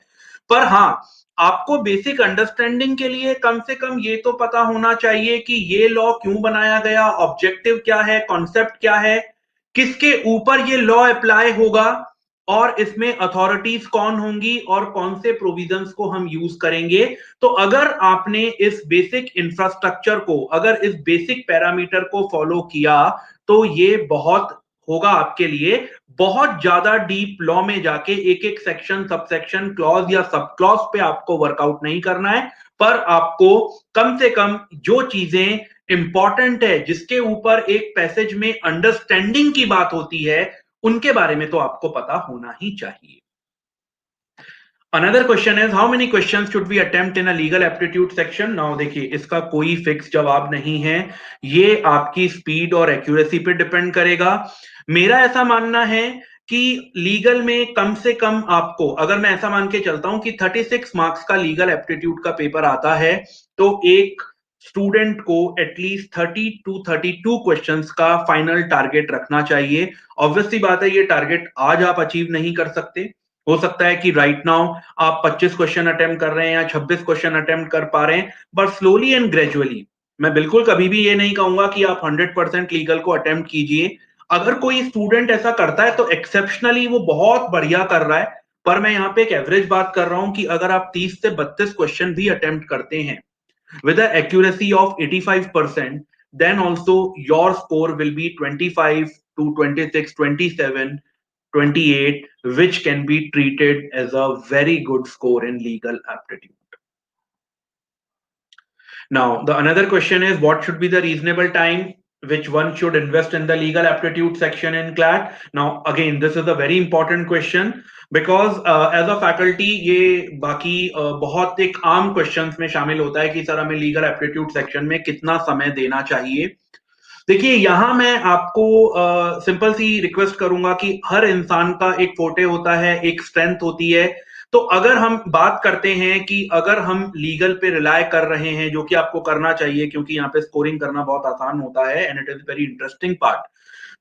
पर हाँ, आपको बेसिक अंडरस्टैंडिंग के लिए कम से कम ये तो पता होना चाहिए कि ये लॉ क्यों बनाया गया, ऑब्जेक्टिव क्या है, कॉन्सेप्ट क्या है, किसके ऊपर ये लॉ अप्लाई होगा, और इसमें अथॉरिटीज कौन होंगी और कौन से प्रोविजंस को हम यूज करेंगे। तो अगर आपने इस बेसिक इंफ्रास्ट्रक्चर को, अगर इस बेसिक पैरामीटर को फॉलो किया, तो ये बहुत होगा आपके लिए। बहुत ज्यादा डीप लॉ में जाके एक एक सेक्शन, सब सेक्शन, क्लॉज या सब क्लॉज पे आपको वर्कआउट नहीं करना है, पर आपको कम से कम जो चीजें इंपॉर्टेंट है, जिसके ऊपर एक पैसेज में अंडरस्टैंडिंग की बात होती है, उनके बारे में तो आपको पता होना ही चाहिए। Another question is how many questions should we attempt in a legal aptitude section? Now देखिए, इसका कोई फिक्स जवाब नहीं है, ये आपकी स्पीड और एक्यूरेसी पे डिपेंड करेगा। मेरा ऐसा मानना है कि लीगल में कम से कम आपको, अगर मैं ऐसा मान के चलता हूं कि 36 मार्क्स का लीगल एप्टीट्यूड का पेपर आता है, तो एक स्टूडेंट को एटलीस्ट 30 टू 32 क्वेश्चंस का फाइनल टारगेट रखना चाहिए। ऑब्वियसली बात है, ये टारगेट आज आप अचीव नहीं कर सकते। हो सकता है कि राइट नाउ आप 25 क्वेश्चन अटेम्प्ट कर रहे हैं या 26 क्वेश्चन अटेम्प्ट कर पा रहे हैं, बट स्लोली एंड ग्रेजुअली, मैं बिल्कुल कभी भी ये नहीं कहूंगा कि आप 100% लीगल को अटेम्प्ट कीजिए। अगर कोई स्टूडेंट ऐसा करता है तो एक्सेप्शनली वो बहुत बढ़िया कर रहा है, पर मैं यहाँ पे एक एवरेज बात कर रहा हूं कि अगर आप 30 से 32 क्वेश्चन भी अटेम्प्ट करते हैं with an accuracy of 85%, then also your score will be 25 to 26, 27, 28, which can be treated as a very good score in legal aptitude. Now, the another question is what should be the reasonable time which one should invest in the legal aptitude section in CLAT? Now again, this is a very important question because as a faculty ये बाकी बहुत एक आम questions में शामिल होता है कि सर हमें लीगल एप्टीट्यूड सेक्शन में कितना समय देना चाहिए। देखिए यहां मैं आपको सिंपल सी रिक्वेस्ट करूंगा कि हर इंसान का एक फोटे होता है, एक स्ट्रेंथ होती है। तो अगर हम बात करते हैं कि अगर हम लीगल पे रिलाय कर रहे हैं, जो कि आपको करना चाहिए क्योंकि यहाँ पे स्कोरिंग करना बहुत आसान होता है and it is very interesting part.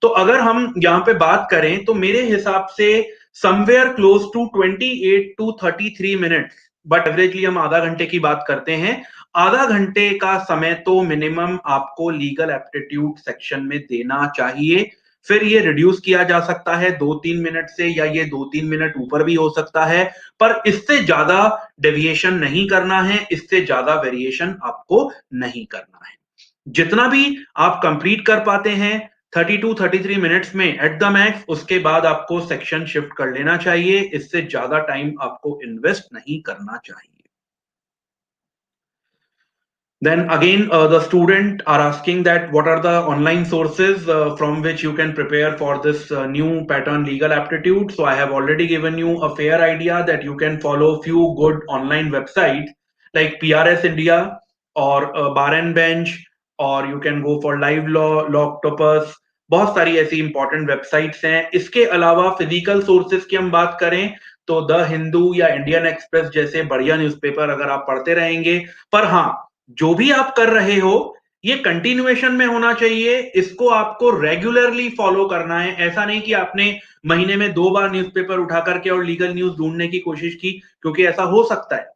तो अगर हम यहाँ पे बात करें तो मेरे हिसाब से somewhere close to 28 to 33 minutes, but averagely हम आधा घंटे की बात करते हैं। आधा घंटे का समय तो मिनिमम आपको लीगल एप्टीट्यूड सेक्शन में देना चाहिए। फिर ये रिड्यूस किया जा सकता है 2-3 मिनट से, या ये 2-3 मिनट ऊपर भी हो सकता है, पर इससे ज्यादा डेविएशन नहीं करना है, इससे ज्यादा वेरिएशन आपको नहीं करना है। जितना भी आप कंप्लीट कर पाते हैं 32-33 मिनट्स में एट द मैक्स, उसके बाद आपको सेक्शन शिफ्ट कर लेना चाहिए। इससे ज्यादा टाइम आपको इन्वेस्ट नहीं करना चाहिए। Then again, the student are asking that what are the online sources from which you can prepare for this new pattern legal aptitude. So I have already given you a fair idea that you can follow few good online websites like PRS India or Bar and Bench, or you can go for Live Law, Loctopus। बहुत सारी ऐसी important websites हैं। इसके अलावा physical sources की हम बात करें तो द हिंदू या इंडियन एक्सप्रेस जैसे बढ़िया न्यूज़पेपर अगर आप पढ़ते रहेंगे, पर हाँ, जो भी आप कर रहे हो ये कंटिन्यूएशन में होना चाहिए। इसको आपको रेगुलरली फॉलो करना है। ऐसा नहीं कि आपने महीने में 2 बार न्यूज़पेपर उठा करके और लीगल न्यूज ढूंढने की कोशिश की, क्योंकि ऐसा हो सकता है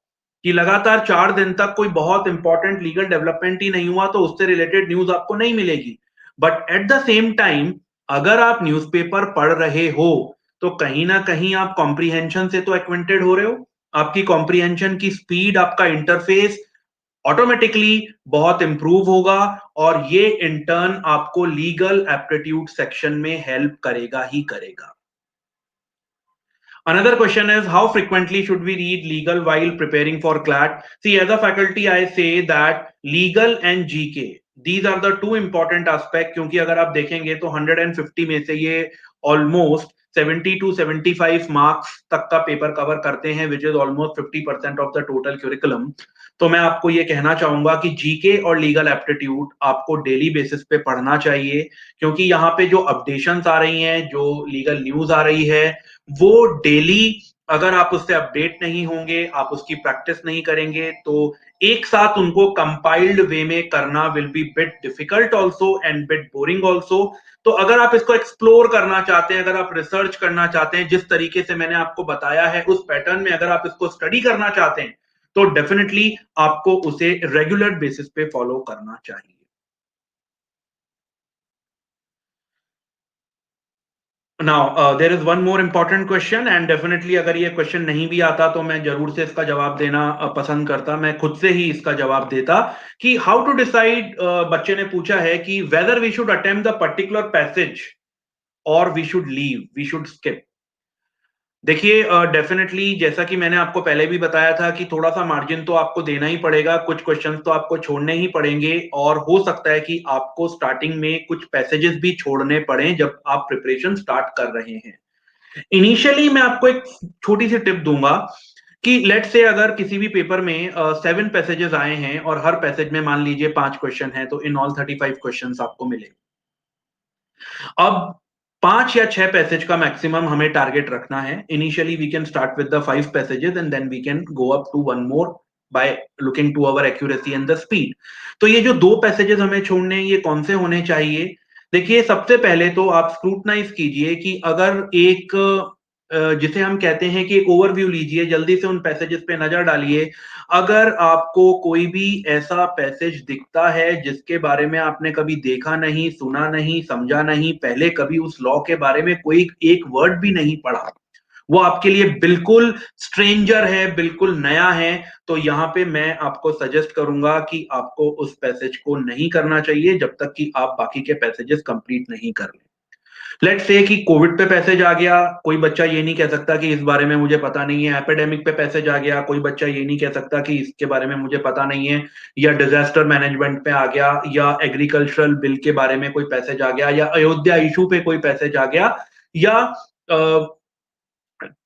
कि लगातार 4 दिन तक कोई बहुत इंपॉर्टेंट लीगल डेवलपमेंट ही नहीं हुआ तो उससे रिलेटेड न्यूज आपको नहीं मिलेगी। But at the same time अगर आप न्यूज़पेपर पढ़ रहे हो तो कहीं ना कहीं आप कॉम्प्रीहेंशन से तो एक्वेंटेड हो रहे हो। आपकी कॉम्प्रीहेंशन की स्पीड, आपका इंटरफेस ऑटोमेटिकली बहुत इंप्रूव होगा, और ये इंटर्न आपको लीगल एप्टीट्यूड सेक्शन में हेल्प करेगा ही करेगा। Another question is how frequently should we read legal while preparing for CLAT? See, as a faculty, I say that legal and GK, these are the two important aspects, क्योंकि अगर आप देखेंगे तो 150 में से ये almost 70 to 75 मार्क्स तक का पेपर कवर करते हैं, which is almost 50% of the total curriculum। तो मैं आपको ये कहना चाहूंगा कि जीके और लीगल एप्टीट्यूड आपको डेली बेसिस पे पढ़ना चाहिए, क्योंकि यहाँ पे जो अपडेशंस आ रही हैं, जो लीगल न्यूज आ रही है, वो डेली अगर आप उससे अपडेट नहीं होंगे, आप उसकी प्रैक्टिस नहीं करेंगे, तो एक साथ उनको कंपाइल्ड वे में करना will be bit difficult also and bit boring also. तो अगर आप इसको एक्सप्लोर करना चाहते हैं, अगर आप रिसर्च करना चाहते हैं, जिस तरीके से मैंने आपको बताया है उस पैटर्न में अगर आप इसको स्टडी करना चाहते हैं, तो डेफिनेटली आपको उसे रेगुलर बेसिस पे फॉलो करना चाहिए। Now there is one more important question, and definitely अगर ये क्वेश्चन नहीं भी आता तो मैं जरूर से इसका जवाब देना पसंद करता, मैं खुद से ही इसका जवाब देता कि हाउ टू डिसाइड, बच्चे ने पूछा है कि whether we should attempt the particular passage और we should leave, we should skip. देखिए डेफिनेटली जैसा कि मैंने आपको पहले भी बताया था कि थोड़ा सा मार्जिन तो आपको देना ही पड़ेगा, कुछ क्वेश्चंस तो आपको छोड़ने ही पड़ेंगे, और हो सकता है कि आपको स्टार्टिंग में कुछ पैसेजेस भी छोड़ने पड़े जब आप प्रिपरेशन स्टार्ट कर रहे हैं। इनिशियली मैं आपको एक छोटी सी टिप दूंगा कि लेट से अगर किसी भी पेपर में 7 पैसेजेस आए हैं और हर पैसेज में मान लीजिए 5 क्वेश्चन है, तो इन ऑल 35 क्वेश्चन आपको मिले। अब 5 या 6 पैसेज का मैक्सिमम हमें टारगेट रखना है। Initially we can start with the 5 passages and then we can go up to one more by looking to our accuracy and the speed. तो ये जो 2 पैसेजेस हमें छोड़ने हैं, ये कौन से होने चाहिए? देखिए सबसे पहले तो आप स्क्रूटनाइज कीजिए कि अगर एक जिसे हम कहते हैं कि एक ओवरव्यू लीजिए, जल्दी से उन पैसेजेस पे नजर डालिए। अगर आपको कोई भी ऐसा पैसेज दिखता है जिसके बारे में आपने कभी देखा नहीं, सुना नहीं, समझा नहीं, पहले कभी उस लॉ के बारे में कोई एक वर्ड भी नहीं पढ़ा, वो आपके लिए बिल्कुल स्ट्रेंजर है, बिल्कुल नया है, तो यहाँ पे मैं आपको सजेस्ट करूंगा कि आपको उस पैसेज को नहीं करना चाहिए जब तक कि आप बाकी के पैसेजेस कंप्लीट नहीं कर लें। लेट्स से कि कोविड पे पैसेज आ गया, कोई बच्चा ये नहीं कह सकता कि इस बारे में मुझे पता नहीं है। एपिडेमिक पे पैसेज आ गया, कोई बच्चा ये नहीं कह सकता कि इसके बारे में मुझे पता नहीं है। या डिजास्टर मैनेजमेंट पे आ गया, या एग्रीकल्चरल बिल के बारे में कोई पैसेज आ गया, या अयोध्या इशू पे कोई पैसेज आ गया, या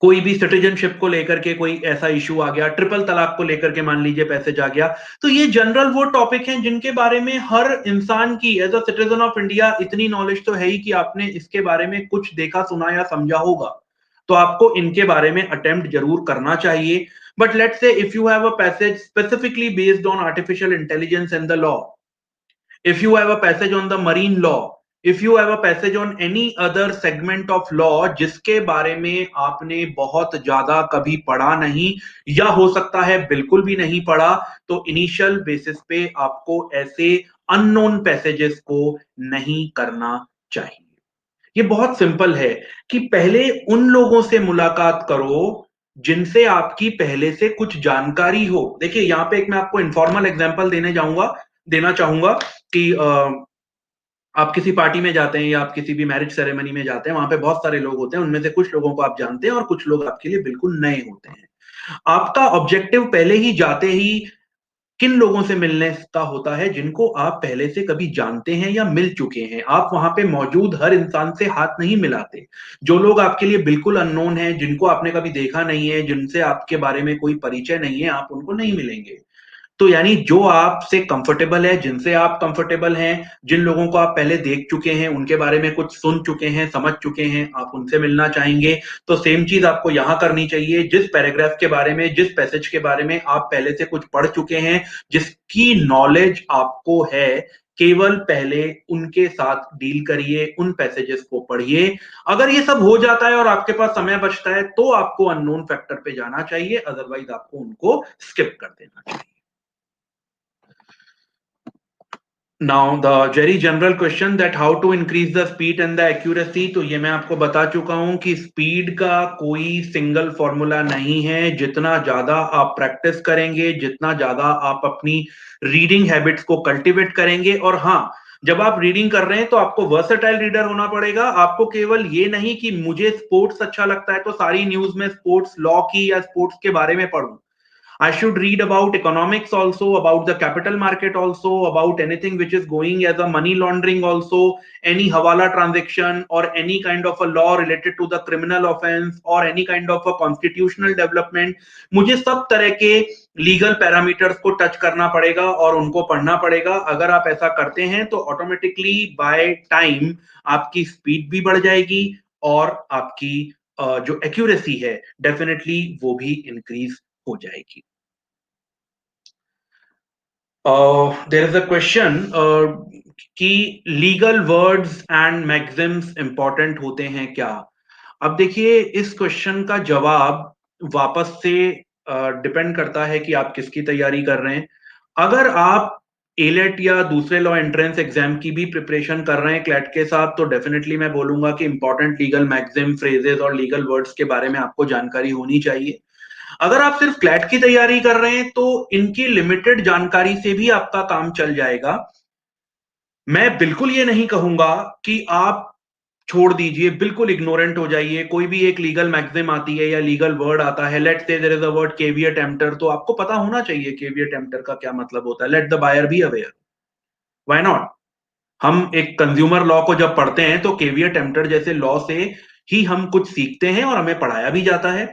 कोई भी सिटीजनशिप को लेकर के कोई ऐसा इशू आ गया, ट्रिपल तलाक को लेकर के मान लीजिए पैसेज आ गया। तो ये जनरल वो टॉपिक हैं जिनके बारे में हर इंसान की as a citizen of India इतनी नॉलेज तो है ही कि आपने इसके बारे में कुछ देखा सुना या समझा होगा। तो आपको इनके बारे में अटेम्प्ट जरूर करना चाहिए। But let's say if you have a passage specifically based on artificial intelligence in the law, if you have a passage on the marine law, if you have a passage on any other segment of law जिसके बारे में आपने बहुत ज्यादा कभी पढ़ा नहीं, या हो सकता है बिल्कुल भी नहीं पढ़ा, तो इनिशियल बेसिस पे आपको ऐसे अननोन पैसेजेस को नहीं करना चाहिए। ये बहुत सिंपल है कि पहले उन लोगों से मुलाकात करो जिनसे आपकी पहले से कुछ जानकारी हो। देखिए यहां पे एक मैं आपको इनफॉर्मल एग्जांपल देना चाहूंगा कि आप किसी पार्टी में जाते हैं या आप किसी भी मैरिज सेरेमनी में जाते हैं, वहां पे बहुत सारे लोग होते हैं, उनमें से कुछ लोगों को आप जानते हैं और कुछ लोग आपके लिए बिल्कुल नए होते हैं। आपका ऑब्जेक्टिव पहले ही जाते ही किन लोगों से मिलने का होता है, जिनको आप पहले से कभी जानते हैं या मिल चुके हैं। आप वहां पे मौजूद हर इंसान से हाथ नहीं मिलाते। जो लोग आपके लिए बिल्कुल अननोन हैं, जिनको आपने कभी देखा नहीं है, जिनसे आपके बारे में कोई परिचय नहीं है, आप उनको नहीं मिलेंगे। तो यानी जो आपसे कंफर्टेबल है, जिनसे आप कंफर्टेबल हैं, जिन लोगों को आप पहले देख चुके हैं, उनके बारे में कुछ सुन चुके हैं, समझ चुके हैं, आप उनसे मिलना चाहेंगे। तो सेम चीज आपको यहां करनी चाहिए। जिस पैराग्राफ के बारे में, जिस पैसेज के बारे में आप पहले से कुछ पढ़ चुके हैं, जिसकी नॉलेज आपको है, केवल पहले उनके साथ डील करिए, उन पैसेजेस को पढ़िए। अगर ये सब हो जाता है और आपके पास समय बचता है, तो आपको अननोन फैक्टर पे जाना चाहिए, अदरवाइज आपको उनको स्किप कर देना चाहिए। Now the very general question that how to increase the speed and the accuracy, तो ये मैं आपको बता चुका हूं कि स्पीड का कोई सिंगल फॉर्मूला नहीं है। जितना ज्यादा आप प्रैक्टिस करेंगे, जितना ज्यादा आप अपनी रीडिंग हैबिट्स को कल्टीवेट करेंगे, और हाँ, जब आप रीडिंग कर रहे हैं तो आपको वर्सेटाइल रीडर होना पड़ेगा। आपको केवल ये नहीं कि मुझे स्पोर्ट्स अच्छा लगता है तो सारी न्यूज में स्पोर्ट्स लॉ की या स्पोर्ट्स के बारे में पढूं। I should read about economics also, about the capital market also, about anything which is going as a money laundering also, any hawala transaction or any kind of a law related to the criminal offense or any kind of a constitutional development. मुझे सब तरह के legal parameters को touch करना पड़ेगा और उनको पढ़ना पड़ेगा। अगर आप ऐसा करते हैं तो ऑटोमेटिकली बाय टाइम आपकी स्पीड भी बढ़ जाएगी और आपकी जो एक्यूरेसी है डेफिनेटली वो भी इंक्रीज हो जाएगी। देयर इज अ क्वेश्चन कि legal words and Maxim's important होते हैं क्या? अब देखिए इस क्वेश्चन का जवाब वापस से डिपेंड करता है कि आप किसकी तैयारी कर रहे हैं। अगर आप एलेट या दूसरे लॉ एंट्रेंस एग्जाम की भी प्रिपरेशन कर रहे हैं क्लैट के साथ, तो डेफिनेटली मैं बोलूंगा कि इंपॉर्टेंट लीगल मैक्सिम, फ्रेजेस और लीगल वर्ड्स के बारे में आपको जानकारी होनी चाहिए। अगर आप सिर्फ क्लैट की तैयारी कर रहे हैं तो इनकी लिमिटेड जानकारी से भी आपका काम चल जाएगा। मैं बिल्कुल ये नहीं कहूंगा कि आप छोड़ दीजिए, बिल्कुल इग्नोरेंट हो जाइए। कोई भी एक लीगल मैक्सिम आती है या लीगल वर्ड आता है, let's say there is a word caveat emptor, तो आपको पता होना चाहिए केवियट एम्प्टर का क्या मतलब होता है। Let the buyer be aware, why not. हम एक कंज्यूमर लॉ को जब पढ़ते हैं तो केवियट एम्प्टर जैसे लॉ से ही हम कुछ सीखते हैं और हमें पढ़ाया भी जाता है।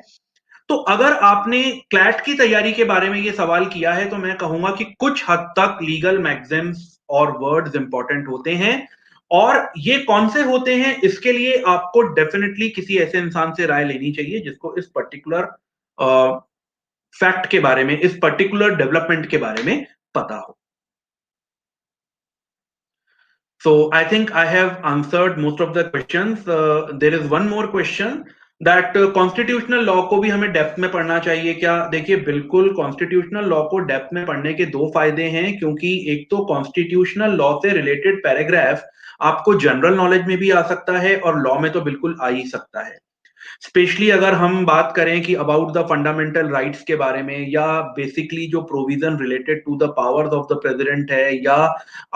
तो अगर आपने क्लैट की तैयारी के बारे में ये सवाल किया है तो मैं कहूंगा कि कुछ हद तक लीगल मैक्सिम्स और वर्ड्स इंपॉर्टेंट होते हैं। और ये कौन से होते हैं, इसके लिए आपको डेफिनेटली किसी ऐसे इंसान से राय लेनी चाहिए जिसको इस पर्टिकुलर फैक्ट के बारे में, इस पर्टिकुलर डेवलपमेंट के बारे में पता हो। So I think I have answered most of the questions. There is one more question that constitutional law को भी हमें डेप्थ में पढ़ना चाहिए क्या? देखिए बिल्कुल, कॉन्स्टिट्यूशनल लॉ को डेप्थ में पढ़ने के दो फायदे हैं, क्योंकि एक तो कॉन्स्टिट्यूशनल लॉ से रिलेटेड पैराग्राफ आपको जनरल नॉलेज में भी आ सकता है और लॉ में तो बिल्कुल आ ही सकता है। स्पेशली अगर हम बात करें कि अबाउट द फंडामेंटल राइट्स के बारे में, या बेसिकली जो provision related to the powers of the president है, या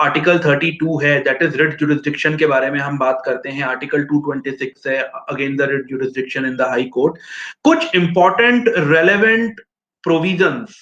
आर्टिकल 32 है, दैट इज रिट जुरिस्डिक्शन के बारे में हम बात करते हैं, आर्टिकल 226 है, again the writ jurisdiction in the high court, कुछ इंपॉर्टेंट रेलेवेंट प्रोविजंस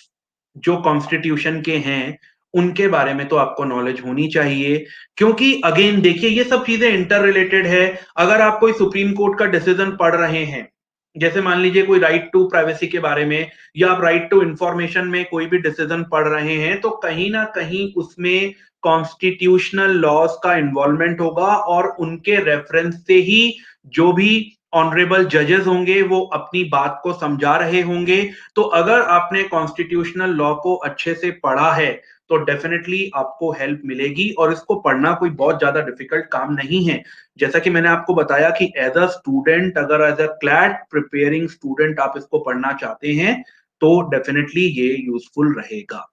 जो कॉन्स्टिट्यूशन के हैं उनके बारे में तो आपको नॉलेज होनी चाहिए, क्योंकि अगेन देखिए ये सब चीजें इंटर रिलेटेड है। अगर आप कोई सुप्रीम कोर्ट का डिसीजन पढ़ रहे हैं, जैसे मान लीजिए कोई राइट टू प्राइवेसी के बारे में, या आप राइट टू इंफॉर्मेशन में कोई भी डिसीजन पढ़ रहे हैं, तो कहीं ना कहीं उसमें कॉन्स्टिट्यूशनल लॉज का इन्वॉल्वमेंट होगा, और उनके रेफरेंस से ही जो भी ऑनरेबल जजेस होंगे वो अपनी बात को समझा रहे होंगे। तो अगर आपने कॉन्स्टिट्यूशनल लॉ को अच्छे से पढ़ा है तो डेफिनेटली आपको हेल्प मिलेगी, और इसको पढ़ना कोई बहुत ज्यादा डिफिकल्ट काम नहीं है। जैसा कि मैंने आपको बताया कि एज अ स्टूडेंट, अगर as a CLAT preparing student आप इसको पढ़ना चाहते हैं तो डेफिनेटली ये यूजफुल रहेगा।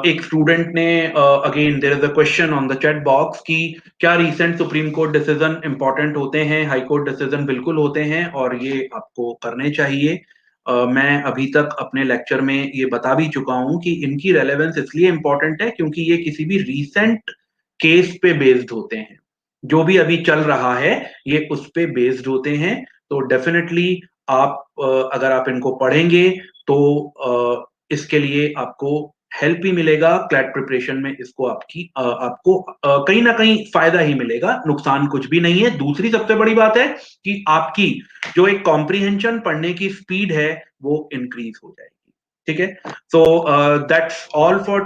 एक स्टूडेंट ने again there is a question on the chat box कि क्या recent supreme court decision important होते हैं? हाई कोर्ट डिसीजन बिल्कुल होते हैं और ये आपको करने चाहिए। मैं अभी तक अपने लेक्चर में ये बता भी चुका हूं कि इनकी रेलेवेंस इसलिए इंपॉर्टेंट है क्योंकि ये किसी भी रीसेंट केस पे बेस्ड होते हैं। जो भी अभी चल रहा है ये उस पे बेस्ड होते हैं। तो डेफिनेटली आप अगर आप इनको पढ़ेंगे तो इसके लिए आपको हेल्प ही मिलेगा क्लैट प्रिपरेशन में। इसको आपको कहीं ना कहीं फायदा ही मिलेगा, नुकसान कुछ भी नहीं है। दूसरी सबसे बड़ी बात है कि आपकी जो एक कॉम्प्रिहेंशन पढ़ने की स्पीड है वो इंक्रीज हो जाएगी। ठीक है, सो दैट्स ऑल फॉर